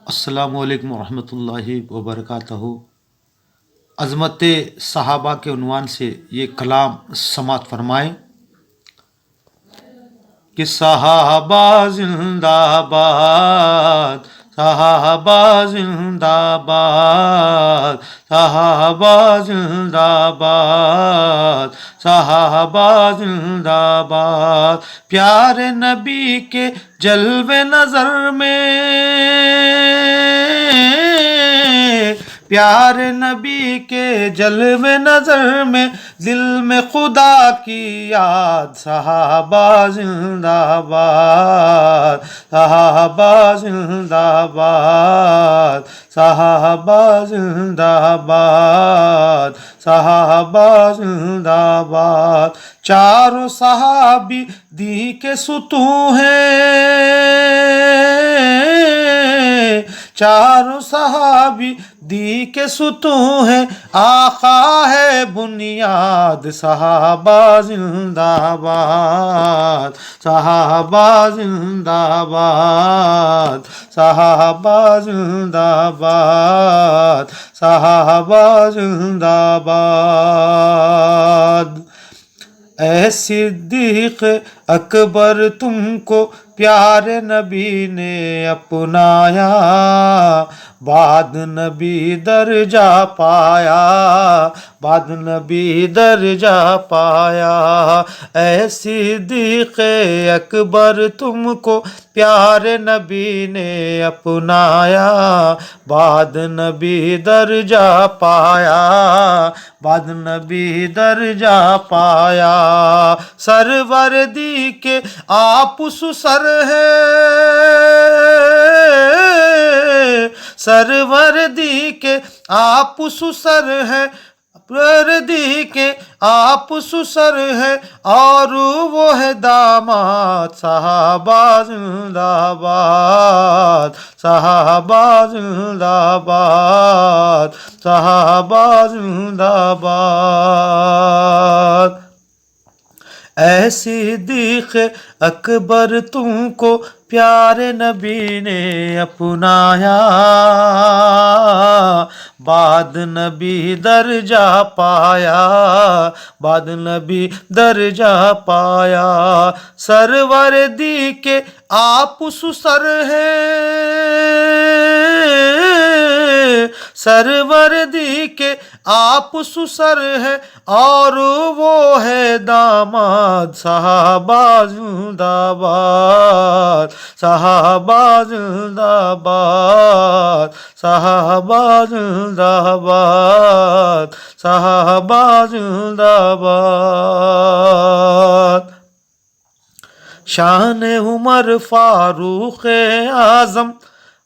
السلام علیکم ورحمۃ اللہ وبرکاتہ۔ عظمت صحابہ کے عنوان سے یہ کلام سماعت فرمائیں کہ صحابہ زندہ باد، صحابہ زندہ باد، صحابہ زندہ باد، صحابہ زندہ باد۔ پیارے نبی کے جلوے نظر میں، پیارے نبی کے جلوے نظر میں، دل میں خدا کی یاد۔ صحابہ زندہ باد، صحابہ زندہ باد، صحابہ زندہ باد، صحابہ زندہ باد۔ چاروں صحابی دی کے ستون ہیں، چاروں صحابی دی کے ستون ہیں، آقا ہے بنیاد۔ صحابہ زندہ باد، صحابہ زندہ باد، صحابہ زندہ باد، صحابہ زندہ باد۔ اے صدیق اکبر تم کو پیارے نبی نے اپنایا، بعد نبی درجہ پایا، بعد نبی درجہ پایا۔ اے صدیق اکبر تم کو پیارے نبی نے اپنایا، بعد نبی درجہ پایا، بعد نبی درجہ پایا۔ سروردی کے آپ سسر ہیں، سروردی کے آپ سسر ہیں، سروردی کے آپ سسر ہیں، اور وہ ہے داماد۔ صحابہ زندہ باد، صحابہ زندہ باد، صحابہ زندہ باد۔ اے صدیق اکبر تم کو پیارے نبی نے اپنایا، بعد نبی درجہ پایا، بعد نبی درجہ پایا۔ سروردی کے آپ سسر ہیں، سروردی کے آپ سسر ہیں، اور وہ ہے داماد۔ صحابہ زندہ باد، صحابہ زندہ باد، صحابہ زندہ باد، صحابہ زندہ باد۔ شان عمر فاروق اعظم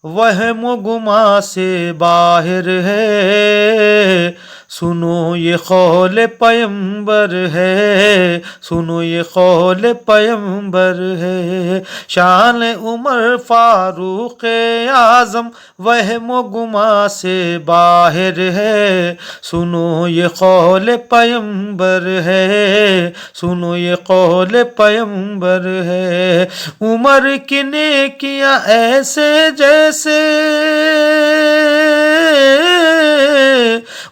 وہم و گما سے باہر ہے، سنو یہ قول پیمبر ہے، سنو یہ قول پیمبر ہے۔ شان عمر فاروق اعظم وہم و گما سے باہر ہے، سنو یہ قول پیمبر ہے، سنو یہ قول پیمبر ہے۔ عمر کی نیکیاں ایسے جیسے،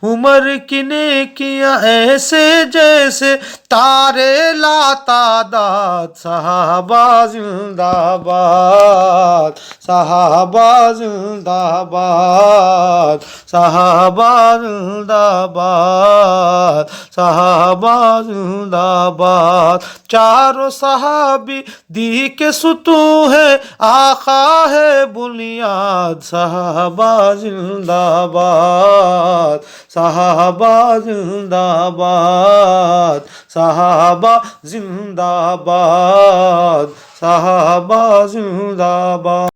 عمر کی نیکیاں ایسے جیسے تارے لا تعداد۔ صحابہ زندہ باد، صحابہ زندہ باد، صحابہ زندہ باد، صحابہ زندہ باد۔ چاروں صحابی دی کے ستون ہے، آقا ہے بنیاد۔ صحابہ زندہ باد، صحابہ زندہ باد، صحابہ زندہ باد، صحابہ زندہ باد۔